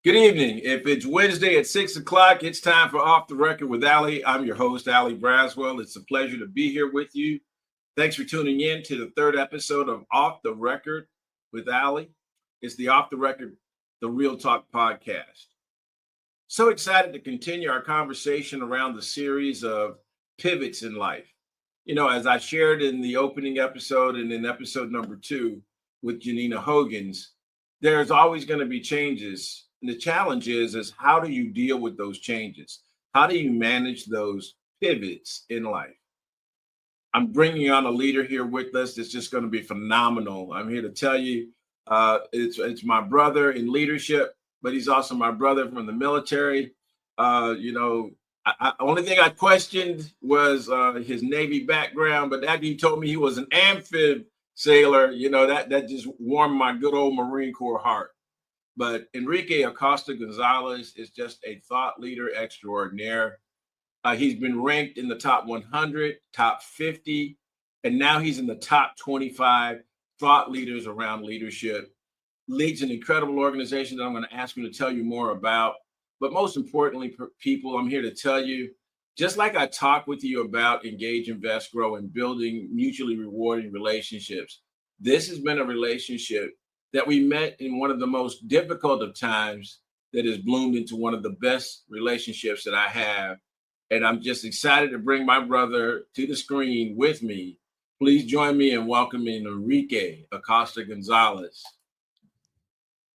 Good evening. If it's Wednesday at 6 o'clock, it's time for Off the Record with Ali. I'm your host, Ali Braswell. It's a pleasure to be here with you. Thanks for tuning in to the third episode of Off the Record with Ali. It's the Off the Record, the Real Talk podcast. So excited to continue our conversation around the series of pivots in life. You know, as I shared in the opening episode and in episode number 2 with Janina Hogan's, there's always going to be changes. And the challenge is how do you deal with those changes? How do you manage those pivots in life? I'm bringing on a leader here with us that's just going to be phenomenal. I'm here to tell you it's my brother in leadership, but he's also my brother from the military. Only thing I questioned was his Navy background, but after he told me he was an amphib sailor, that just warmed my good old Marine Corps heart. But Enrique Acosta Gonzalez is just a thought leader extraordinaire. He's been ranked in the top 100, top 50, and now he's in the top 25 thought leaders around leadership. Leads an incredible organization that I'm going to ask him to tell you more about. But most importantly, people, I'm here to tell you, just like I talked with you about engage, invest, grow, and building mutually rewarding relationships, this has been a relationship that we met in one of the most difficult of times that has bloomed into one of the best relationships that I have. And I'm just excited to bring my brother to the screen with me. Please join me in welcoming Enrique Acosta Gonzalez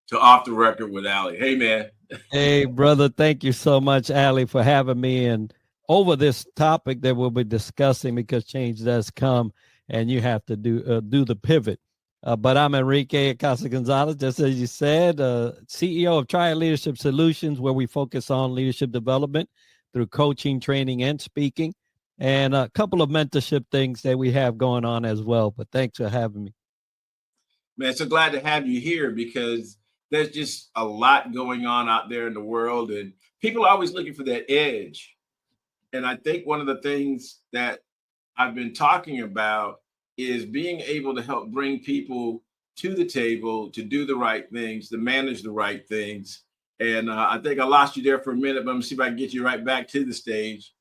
to Off the Record with Ali. Hey, man. Hey, brother. Thank you so much, Ali, for having me and over this topic that we'll be discussing, because change does come and you have to do the pivot. But I'm Enrique Acosta Gonzalez, just as you said, CEO of Triad Leadership Solutions, where we focus on leadership development through coaching, training, and speaking, and a couple of mentorship things that we have going on as well. But thanks for having me. Man, so glad to have you here because there's just a lot going on out there in the world, and people are always looking for that edge. And I think one of the things that I've been talking about is being able to help bring people to the table to do the right things, to manage the right things. And I think I lost you there for a minute, but I'm gonna see if I can get you right back to the stage.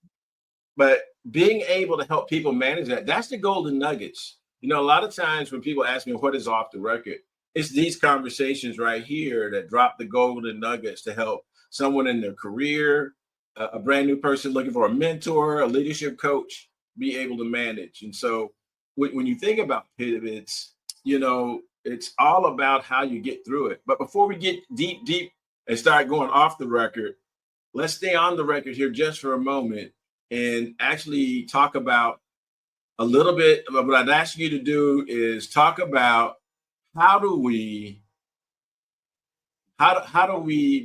But being able to help people manage that's the golden nuggets. You know, a lot of times when people ask me what is off the record, it's these conversations right here that drop the golden nuggets to help someone in their career, a brand new person looking for a mentor, a leadership coach, be able to manage. And so when you think about pivots, it's all about how you get through it. But before we get deep and start going off the record, let's stay on the record here just for a moment and actually talk about a little bit. What I'd ask you to do is talk about how do we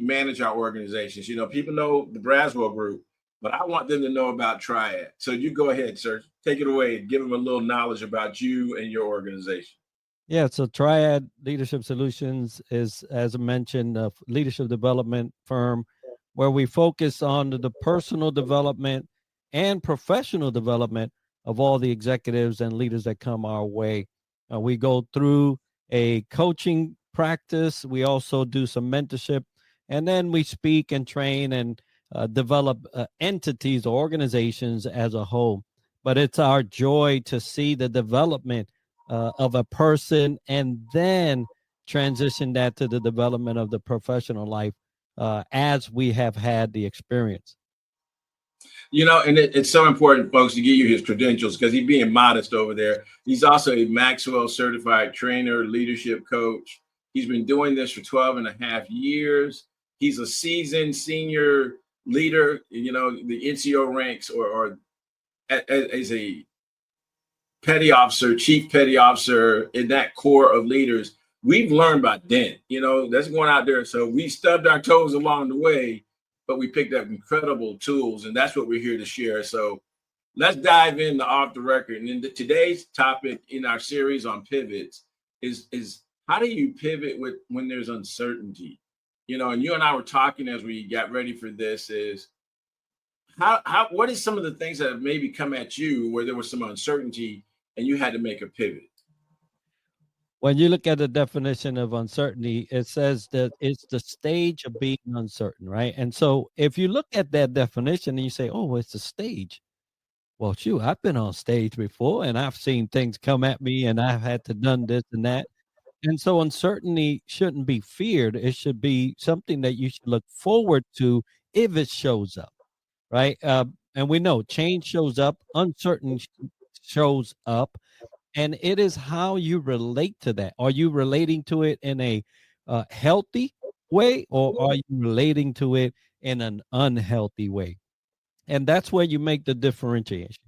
manage our organizations? People know the Braswell Group, but I want them to know about Triad. So you go ahead, sir. Take it away and give them a little knowledge about you and your organization. Yeah, so Triad Leadership Solutions is, as I mentioned, a leadership development firm where we focus on the personal development and professional development of all the executives and leaders that come our way. We go through a coaching practice. We also do some mentorship, and then we speak and train and develop entities or organizations as a whole. But it's our joy to see the development of a person and then transition that to the development of the professional life as we have had the experience. And it's so important, folks, to give you his credentials because he's being modest over there. He's also a Maxwell certified trainer, leadership coach. He's been doing this for 12 and a half years. He's a seasoned senior leader, the NCO ranks or as a petty officer, chief petty officer in that core of leaders. We've learned by then, that's going out there. So we stubbed our toes along the way, but we picked up incredible tools, and that's what we're here to share. So let's dive into off the record. And then today's topic in our series on pivots is how do you pivot when there's uncertainty? And you and I were talking as we got ready for this is what is some of the things that have maybe come at you where there was some uncertainty and you had to make a pivot? When you look at the definition of uncertainty, it says that it's the stage of being uncertain, right? And so if you look at that definition and you say, oh, it's a stage. Well, shoot, I've been on stage before and I've seen things come at me and I've had to done this and that. And so uncertainty shouldn't be feared. It should be something that you should look forward to if it shows up, right? And we know change shows up, shows up, and it is how you relate to that. Are you relating to it in a healthy way, or are you relating to it in an unhealthy way? And that's where you make the differentiation.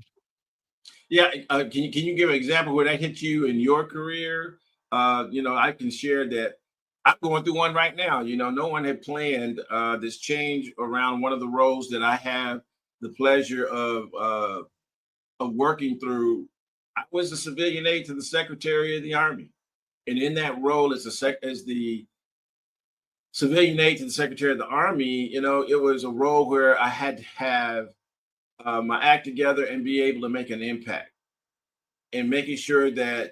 Yeah, can you give an example where that hit you in your career? I can share that I'm going through one right now. No one had planned this change around one of the roles that I have the pleasure of working through. I was the civilian aide to the Secretary of the Army, and in that role as the civilian aide to the Secretary of the Army, it was a role where I had to have my act together and be able to make an impact and making sure that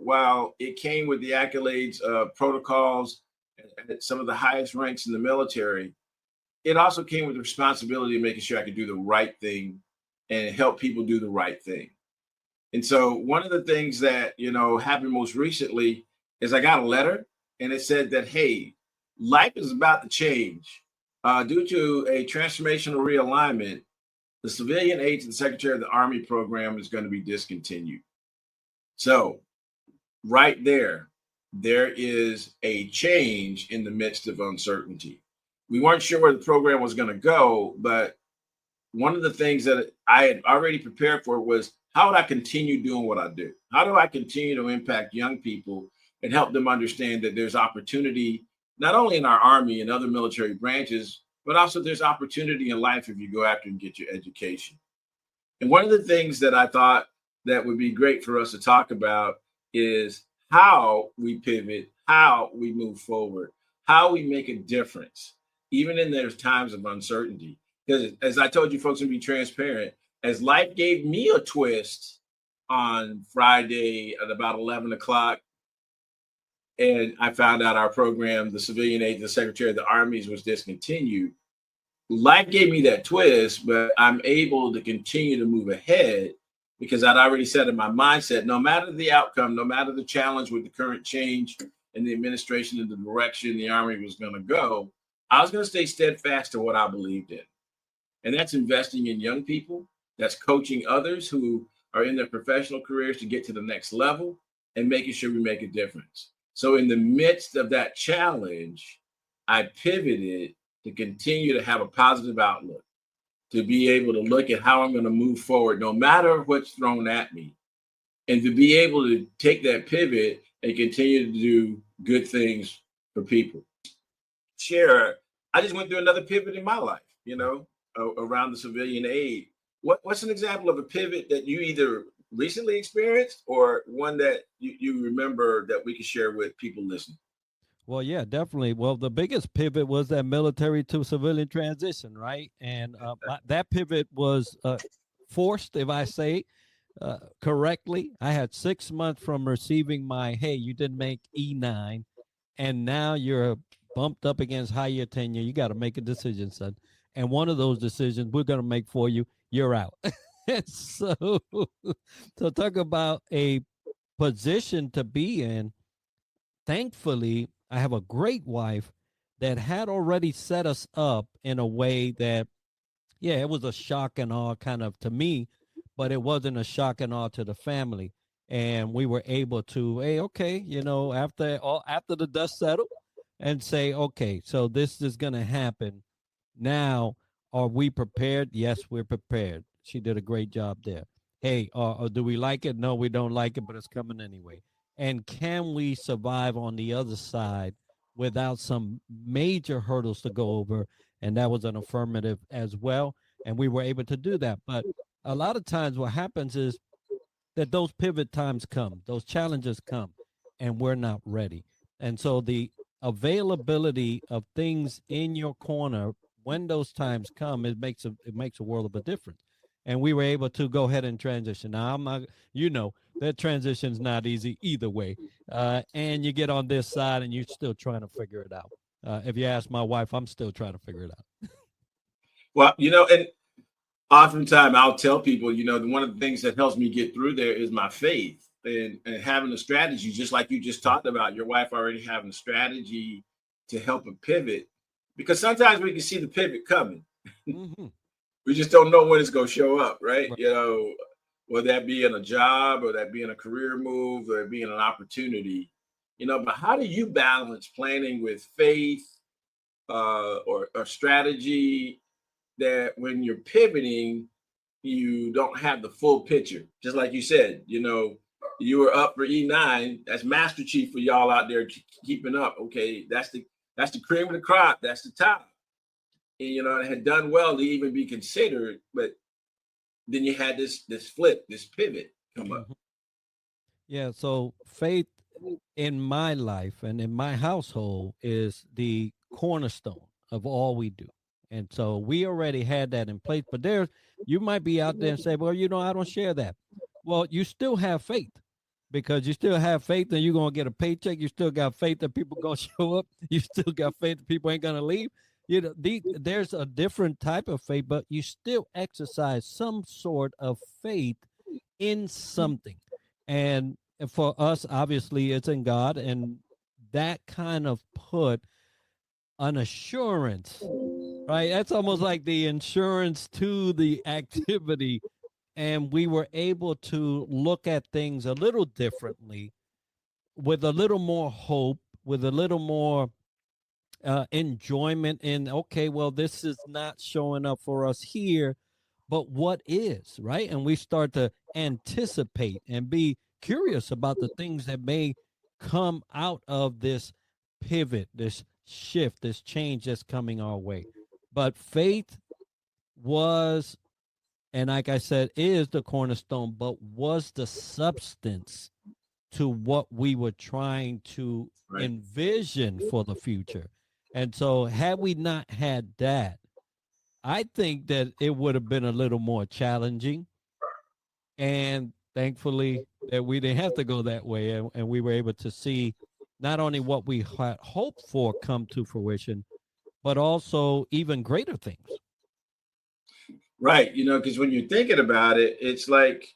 while it came with the accolades of protocols at some of the highest ranks in the military, it also came with the responsibility of making sure I could do the right thing and help people do the right thing. And so one of the things that happened most recently is I got a letter, and it said that, hey, life is about to change due to a transformational realignment. The civilian aid to the Secretary of the Army program is going to be discontinued. So right there is a change in the midst of uncertainty. We weren't sure where the program was going to go, but one of the things that I had already prepared for was, how would I continue doing what I do? How do I continue to impact young people and help them understand that there's opportunity, not only in our Army and other military branches, but also there's opportunity in life if you go after and get your education. And one of the things that I thought that would be great for us to talk about is how we pivot, how we move forward, how we make a difference, even in those times of uncertainty. Because as I told you folks, to be transparent, as life gave me a twist on Friday at about 11 o'clock, and I found out our program, the civilian aid to the Secretary of the Armies, was discontinued. Life gave me that twist, but I'm able to continue to move ahead because I'd already set in my mindset, no matter the outcome, no matter the challenge with the current change in the administration and the direction the Army was going to go, I was going to stay steadfast to what I believed in. And that's investing in young people, that's coaching others who are in their professional careers to get to the next level, and making sure we make a difference. So in the midst of that challenge, I pivoted to continue to have a positive outlook, to be able to look at how I'm going to move forward, no matter what's thrown at me, and to be able to take that pivot and continue to do good things for people. Share, I just went through another pivot in my life, around the civilian aid. What's an example of a pivot that you either recently experienced or one that you remember that we can share with people listening? Well, yeah, definitely. Well, the biggest pivot was that military to civilian transition, right? And that pivot was forced, if I say correctly. I had 6 months from receiving my, hey, you didn't make E9, and now you're bumped up against higher tenure. You got to make a decision, son. And one of those decisions we're going to make for you, you're out. so, so talk about a position to be in. Thankfully, I have a great wife that had already set us up in a way that, yeah, it was a shock and awe kind of to me, but it wasn't a shock and awe to the family. And we were able to, hey, okay, after the dust settled, and say, okay, so this is going to happen. Now, are we prepared? Yes, we're prepared. She did a great job there. Hey, do we like it? No, we don't like it, but it's coming anyway. And can we survive on the other side without some major hurdles to go over? And that was an affirmative as well. And we were able to do that. But a lot of times what happens is that those pivot times come, those challenges come, and we're not ready. And so the availability of things in your corner when those times come, it makes a world of a difference. and we were able to go ahead and transition. Now, I'm not, that transition's not easy either way. And you get on this side and you're still trying to figure it out. If you ask my wife, I'm still trying to figure it out. Well, and oftentimes I'll tell people, one of the things that helps me get through there is my faith and having a strategy, just like you just talked about, your wife already having a strategy to help a pivot, because sometimes we can see the pivot coming. Mm-hmm. We just don't know when it's going to show up, right? Right. Whether that be in a job or that be in a career move or being an opportunity, but how do you balance planning with faith or strategy that when you're pivoting, you don't have the full picture? Just like you said, you were up for E9. That's Master Chief for y'all out there keeping up. Okay, that's the cream of the crop. That's the top. And it had done well to even be considered, but then you had this flip, this pivot come up. Mm-hmm. Yeah. So faith in my life and in my household is the cornerstone of all we do. And so we already had that in place. But you might be out there and say, well, I don't share that. Well, you still have faith because you still have faith that you're going to get a paycheck. You still got faith that people going to show up. You still got faith that people ain't going to leave. There's a different type of faith, but you still exercise some sort of faith in something. And for us, obviously, it's in God. And that kind of put an assurance, right? That's almost like the insurance to the activity. And we were able to look at things a little differently with a little more hope, with a little more enjoyment in, okay, well, this is not showing up for us here, but what is, right? And we start to anticipate and be curious about the things that may come out of this pivot, this shift, this change that's coming our way. But faith was, and like I said, is the cornerstone, but was the substance to what we were trying to Right. envision for the future. And so, had we not had that, I think that it would have been a little more challenging. And thankfully, that we didn't have to go that way. And we were able to see not only what we had hoped for come to fruition, but also even greater things. Right. Because when you're thinking about it, it's like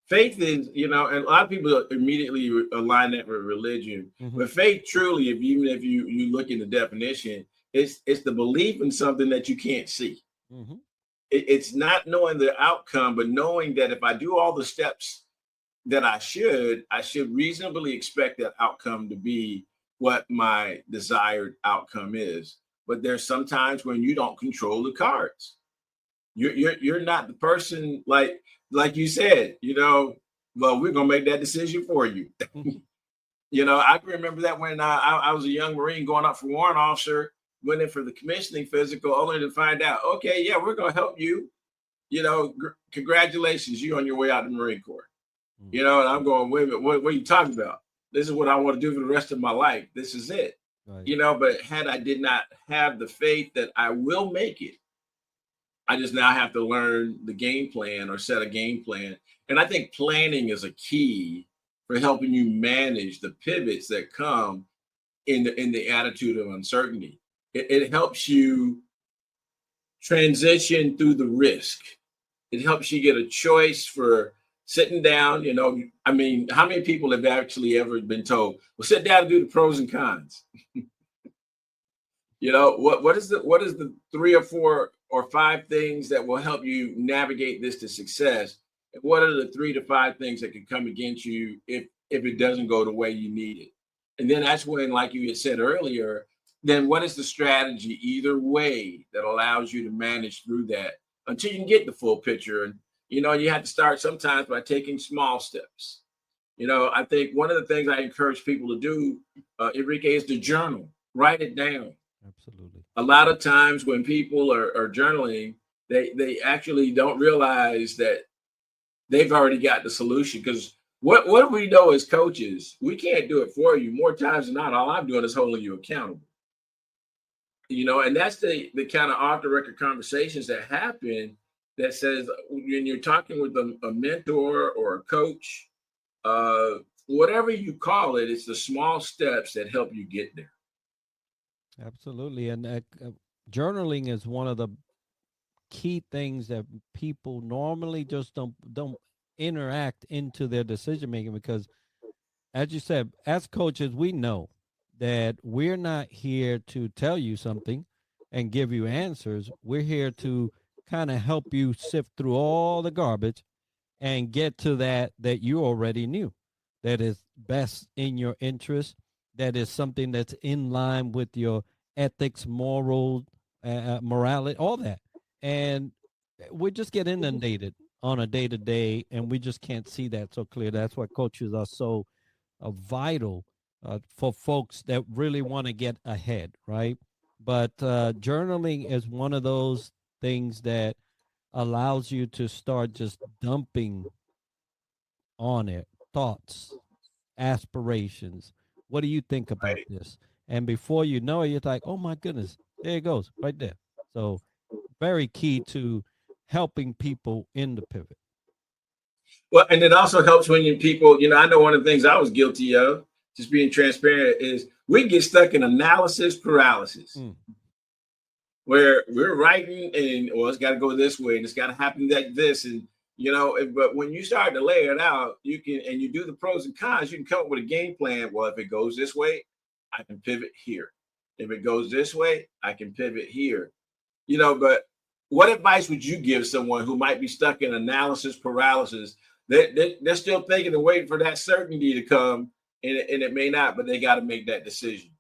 faith is, and a lot of people immediately align that with religion. Mm-hmm. But faith truly, even if you look in the definition, it's the belief in something that you can't see. Mm-hmm. It's not knowing the outcome, but knowing that if I do all the steps that I should reasonably expect that outcome to be what my desired outcome is. But there's sometimes when you don't control the cards. You're not the person, like you said, well, we're gonna make that decision for you. I can remember that when I was a young Marine going up for warrant officer, went in for the commissioning physical, only to find out, okay, yeah, we're gonna help you. Congratulations, you on your way out of the Marine Corps. And I'm going, wait a minute, what are you talking about? This is what I want to do for the rest of my life. This is it. Right. But had I did not have the faith that I will make it, I just now have to learn the game plan or set a game plan. And I think planning is a key for helping you manage the pivots that come in the attitude of uncertainty. It helps you transition through the risk. It helps you get a choice for sitting down. I mean, how many people have actually ever been told, well, sit down and do the pros and cons? What is the 3 or 4 or 5 things that will help you navigate this to success? And what are the 3 to 5 things that can come against you if it doesn't go the way you need it? And then that's when, like you had said earlier, then what is the strategy either way that allows you to manage through that until you can get the full picture? And you have to start sometimes by taking small steps. I think one of the things I encourage people to do, Enrique, is to journal, write it down. Absolutely. A lot of times when people are journaling, they actually don't realize that they've already got the solution. Because what do we know as coaches? We can't do it for you. More times than not, all I'm doing is holding you accountable. And that's the kind of off the record conversations that happen that says when you're talking with a mentor or a coach, uh, whatever you call it, it's the small steps that help you get there. Absolutely. And journaling is one of the key things that people normally just don't interact into their decision making, because as you said, as coaches, we know that we're not here to tell you something and give you answers. We're here to kind of help you sift through all the garbage and get to that you already knew, that is best in your interest, that is something that's in line with your ethics, moral, morality, all that. And we just get inundated on a day to day, and we just can't see that so clear. That's why coaches are so vital for folks that really want to get ahead, right? But journaling is one of those things that allows you to start just dumping on it thoughts, aspirations. What do you think about Right. this? And before you know it, you're like, oh my goodness, there it goes, right there. So, very key to helping people in the pivot. Well, and it also helps when you people, I know one of the things I was guilty of, just being transparent, is we get stuck in analysis paralysis, Mm. where we're writing and well, it's got to go this way and it's got to happen like this, and but when you start to lay it out, you can, and you do the pros and cons, you can come up with a game plan. Well, if it goes this way, I can pivot here. If it goes this way, I can pivot here. But what advice would you give someone who might be stuck in analysis paralysis? They're still thinking and waiting for that certainty to come, and it may not, but they got to make that decision.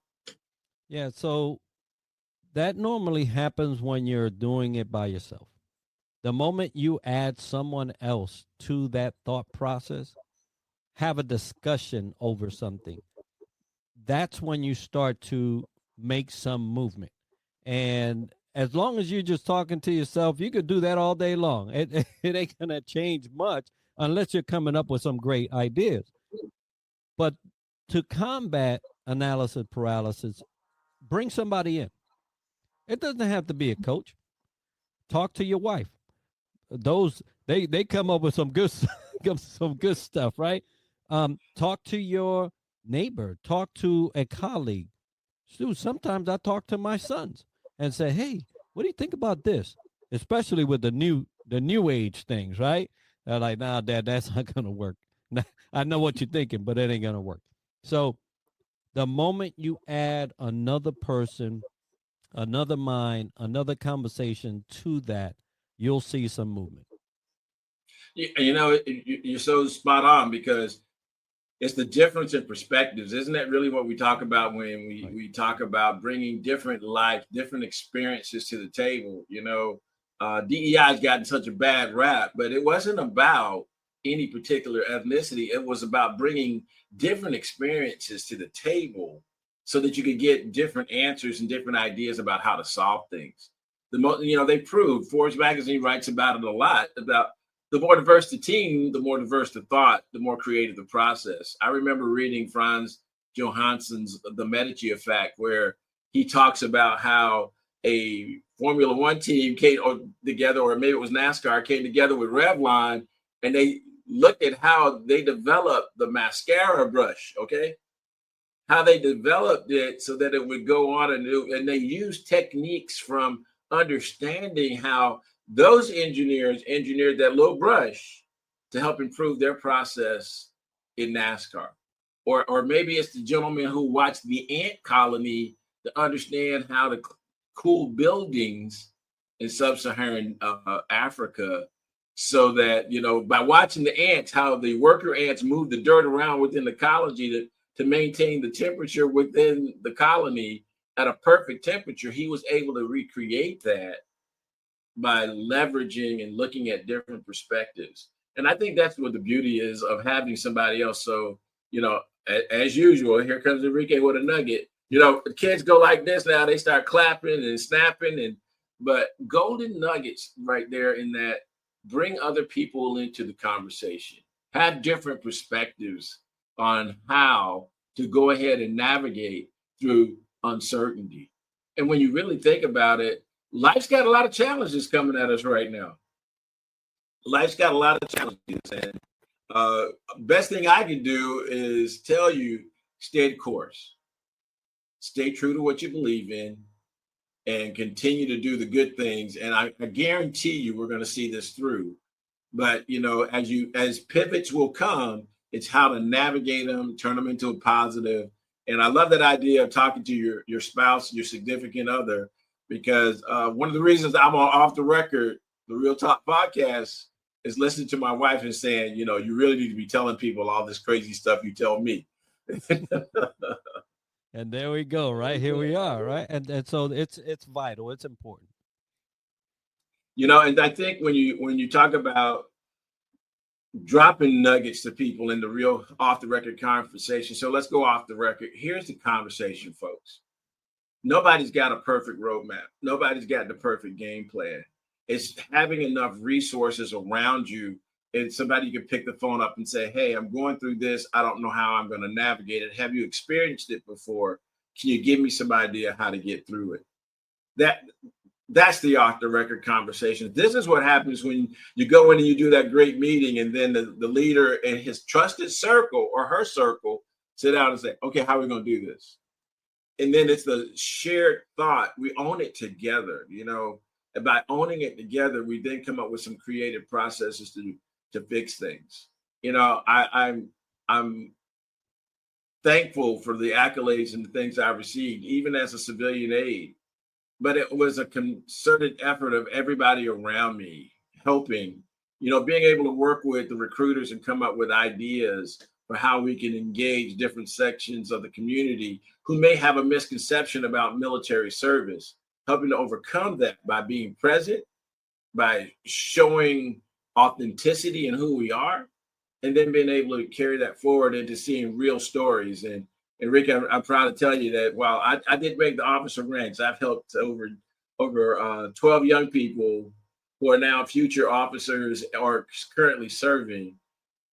Yeah, so that normally happens when you're doing it by yourself. The moment you add someone else to that thought process, have a discussion over something, that's when you start to make some movement. And as long as you're just talking to yourself, you could do that all day long. It ain't going to change much unless you're coming up with some great ideas. But to combat analysis paralysis, bring somebody in. It doesn't have to be a coach. Talk to your wife. Those they come up with some good some good stuff, right? Talk to your neighbor. Talk to a colleague. Dude, sometimes I talk to my sons and say, "Hey, what do you think about this?" Especially with the new age things, right? They're like, "Nah, Dad, that's not gonna work." I know what you're thinking, but it ain't gonna work. So the moment you add another person, another mind, another conversation to that, you'll see some movement. You're so spot on, because it's the difference in perspectives. Isn't that really what we talk about when we Right. we talk about bringing different life, different experiences to the table? DEI has gotten such a bad rap, but it wasn't about any particular ethnicity. It was about bringing different experiences to the table so that you could get different answers and different ideas about how to solve things. They proved, Forbes magazine writes about it a lot, about the more diverse the team, the more diverse the thought, the more creative the process. I remember reading Franz Johansson's The Medici Effect, where he talks about how a Formula One team came together, or maybe it was NASCAR, came together with Revlon, and they looked at how they developed the mascara brush, okay? How they developed it so that it would go on and they used techniques from understanding how those engineers engineered that little brush to help improve their process in NASCAR. Or maybe it's the gentleman who watched the ant colony to understand how to cool buildings in sub-Saharan Africa, so that by watching the ants, how the worker ants move the dirt around within the colony to maintain the temperature within the colony at a perfect temperature, he was able to recreate that by leveraging and looking at different perspectives. And I think that's what the beauty is of having somebody else. So, as usual, here comes Enrique with a nugget. The kids go like this now, they start clapping and snapping, but golden nuggets right there in that: bring other people into the conversation, have different perspectives on how to go ahead and navigate through uncertainty. And when you really think about it, life's got a lot of challenges coming at us right now. life's got a lot of challenges, and best thing I can do is tell you, stay the course, stay true to what you believe in, and continue to do the good things. And I guarantee you, we're going to see this through. But as pivots will come, it's how to navigate them, turn them into a positive. And I love that idea of talking to your spouse, your significant other, because one of the reasons I'm on Off the Record, the Real Talk podcast, is listening to my wife and saying, you really need to be telling people all this crazy stuff you tell me. And there we go. Right here we are. Right, and so it's vital. It's important. And I think when you talk about dropping nuggets to people in the real off the record conversation. So let's go off the record. Here's the conversation, folks. Nobody's got a perfect roadmap. Nobody's got the perfect game plan. It's having enough resources around you, and somebody you can pick the phone up and say, hey, I'm going through this. I don't know how I'm going to navigate it. Have you experienced it before? Can you give me some idea how to get through it? That's the off the record conversation. This is what happens when you go in and you do that great meeting, and then the leader and his trusted circle or her circle sit down and say, okay, how are we going to do this? And then it's the shared thought. We own it together, and by owning it together, we then come up with some creative processes to fix things. I'm thankful for the accolades and the things I received, even as a civilian aide. But it was a concerted effort of everybody around me helping, being able to work with the recruiters and come up with ideas for how we can engage different sections of the community who may have a misconception about military service, helping to overcome that by being present, by showing authenticity in who we are, and then being able to carry that forward into seeing real stories. And Rick, I'm proud to tell you that while I did make the officer ranks, I've helped over 12 young people who are now future officers or currently serving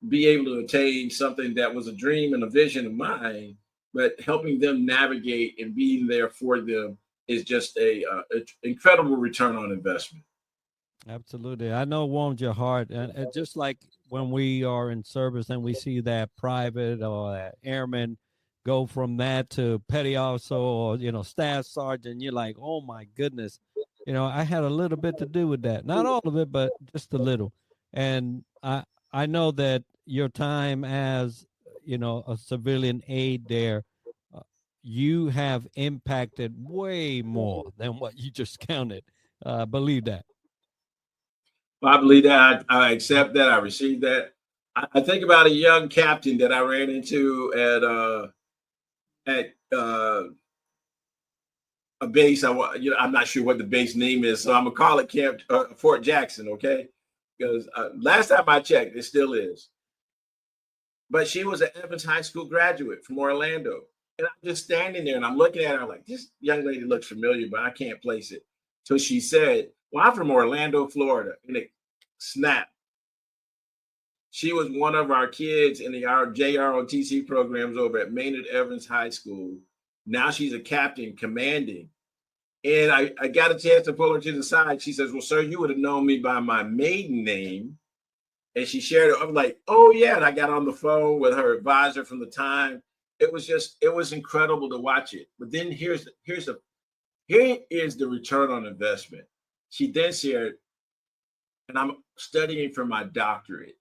be able to attain something that was a dream and a vision of mine, but helping them navigate and being there for them is just a incredible return on investment. Absolutely. I know it warms your heart. And just like when we are in service and we see that private or that airman go from that to petty officer or, staff sergeant, you're like, oh my goodness. I had a little bit to do with that. Not all of it, but just a little. And I know that your time as, a civilian aide there, you have impacted way more than what you just counted. Believe that. I believe that. I accept that. I received that. I think about a young captain that I ran into at a base. I'm not sure what the base name is, so I'm gonna call it Camp Fort Jackson, okay? Because last time I checked, it still is. But she was an Evans High School graduate from Orlando, and I'm just standing there and I'm looking at her like, this young lady looks familiar, but I can't place it. So she said, "Well, I'm from Orlando, Florida," and it snapped. She was one of our kids in our JROTC programs over at Maynard Evans High School. Now she's a captain commanding. And I got a chance to pull her to the side. She says, "Well, sir, you would have known me by my maiden name." And she shared it. I'm like, oh, yeah. And I got on the phone with her advisor from the time. It was incredible to watch it. But then here is the return on investment. She then shared, and I'm studying for my doctorate.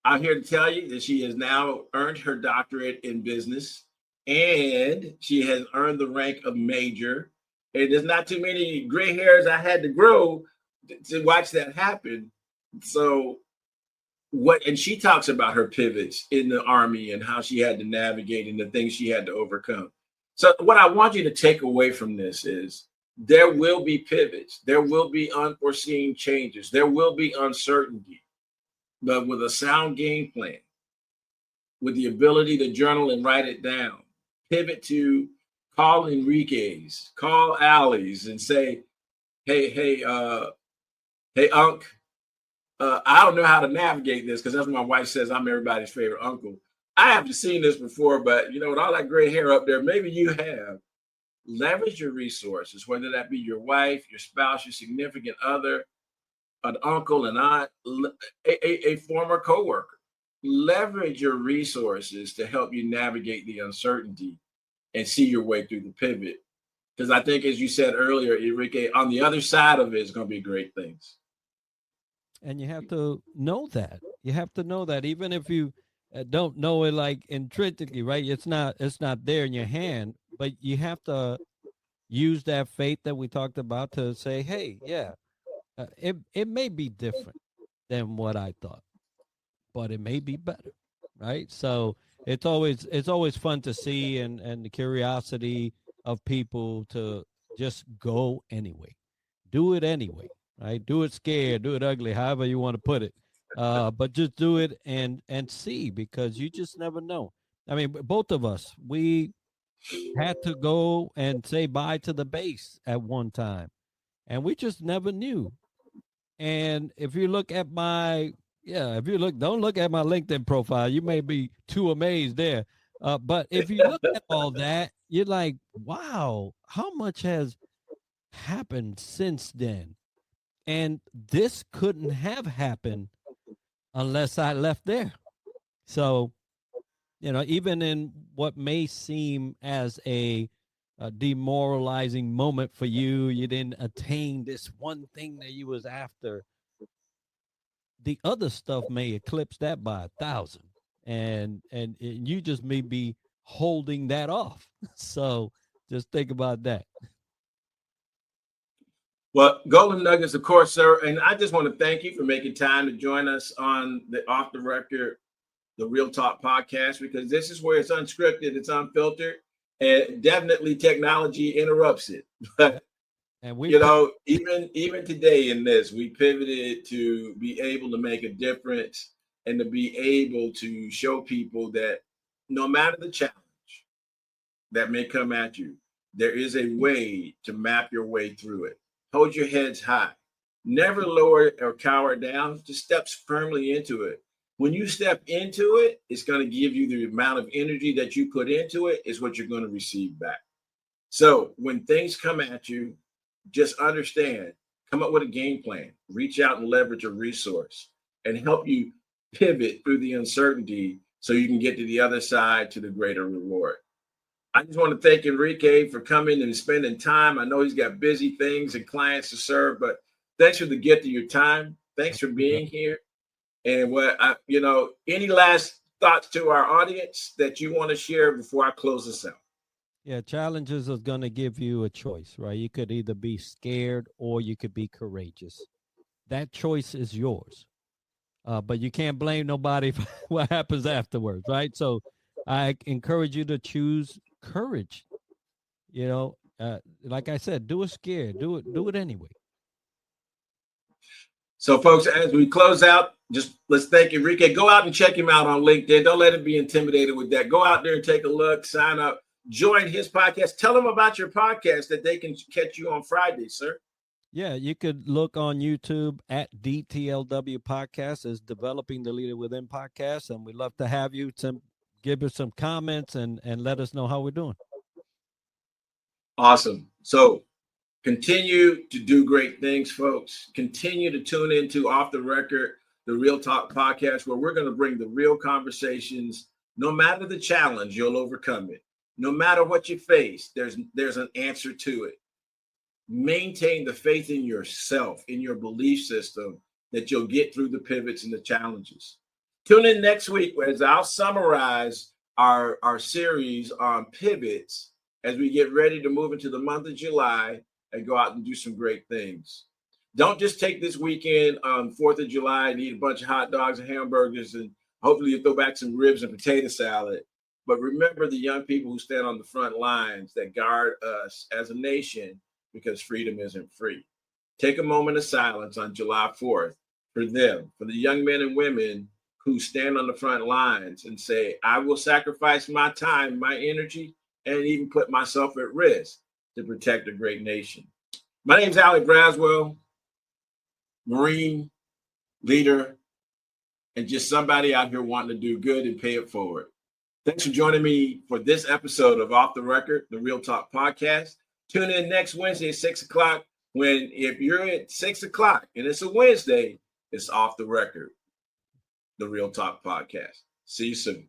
I'm here to tell you that she has now earned her doctorate in business, and she has earned the rank of major. And there's not too many gray hairs I had to grow to watch that happen. So and she talks about her pivots in the Army and how she had to navigate and the things she had to overcome. So what I want you to take away from this is there will be pivots. There will be unforeseen changes. There will be uncertainty. But with a sound game plan, with the ability to journal and write it down, pivot to call Enrique's, call Allie's and say, hey, Unc, I don't know how to navigate this because that's what my wife says. I'm everybody's favorite uncle. I haven't seen this before, but with all that gray hair up there, maybe you have. Leverage your resources, whether that be your wife, your spouse, your significant other. an uncle, an aunt, a former coworker. Leverage your resources to help you navigate the uncertainty and see your way through the pivot. Because I think, as you said earlier, Enrique, on the other side of it is going to be great things. And you have to know that. You have to know that, even if you don't know it like intrinsically, right? It's not there in your hand, but you have to use that faith that we talked about to say, hey, yeah, it may be different than what I thought, but it may be better, right? So it's always fun to see, and the curiosity of people to just go anyway, do it anyway, right? Do it scared, do it ugly, however you want to put it, but just do it and see, because you just never know. I mean, both of us, we had to go and say bye to the base at one time, and we just never knew. And if you look at my, yeah, if you look, don't look at my LinkedIn profile. You may be too amazed there. But if you look at all that, you're like, wow, how much has happened since then? And this couldn't have happened unless I left there. So, even in what may seem as a demoralizing moment for you, you didn't attain this one thing that you was after. The other stuff may eclipse that by 1,000, and you just may be holding that off. So just think about that. Well, Golden Nuggets, of course, sir. And I just want to thank you for making time to join us on the Off the Record, the Real Talk podcast, because this is where it's unscripted, it's unfiltered, and definitely technology interrupts it. But And we even today in this, we pivoted to be able to make a difference and to be able to show people that no matter the challenge that may come at you, there is a way to map your way through it. Hold your heads high. Never lower or cower down. Just step firmly into it. When you step into it, it's going to give you the amount of energy that you put into it is what you're going to receive back. So when things come at you, just understand, come up with a game plan, reach out and leverage a resource and help you pivot through the uncertainty so you can get to the other side to the greater reward. I just want to thank Enrique for coming and spending time. I know he's got busy things and clients to serve, but thanks for the gift of your time. Thanks for being here. And any last thoughts to our audience that you want to share before I close this out? Yeah, challenges are going to give you a choice, right? You could either be scared or you could be courageous. That choice is yours. But you can't blame nobody for what happens afterwards, right? So I encourage you to choose courage. Like I said, do it scared, do it anyway. So, folks, as we close out, just let's thank Enrique. Go out and check him out on LinkedIn. Don't let him be intimidated with that. Go out there and take a look, sign up, join his podcast. Tell them about your podcast that they can catch you on Friday, sir. Yeah, you could look on YouTube at DTLW Podcast, as Developing the Leader Within Podcast, and we'd love to have you to give us some comments and let us know how we're doing. Awesome. So continue to do great things, folks. Continue to tune into Off the Record, the Real Talk podcast, where we're going to bring the real conversations. No matter the challenge, you'll overcome it. No matter what you face, there's an answer to it. Maintain the faith in yourself, in your belief system, that you'll get through the pivots and the challenges. Tune in next week as I'll summarize our series on pivots as we get ready to move into the month of July and go out and do some great things. Don't just take this weekend on 4th of July and eat a bunch of hot dogs and hamburgers, and hopefully you throw back some ribs and potato salad. But remember the young people who stand on the front lines that guard us as a nation, because freedom isn't free. Take a moment of silence on July 4th for them, for the young men and women who stand on the front lines and say, I will sacrifice my time, my energy, and even put myself at risk to protect a great nation. My name is Alec Braswell, Marine, leader, and just somebody out here wanting to do good and pay it forward. Thanks for joining me for this episode of Off the Record, the Real Talk podcast. Tune in next Wednesday at 6 o'clock when if you're at 6 o'clock and it's a Wednesday, it's Off the Record, the Real Talk podcast. See you soon.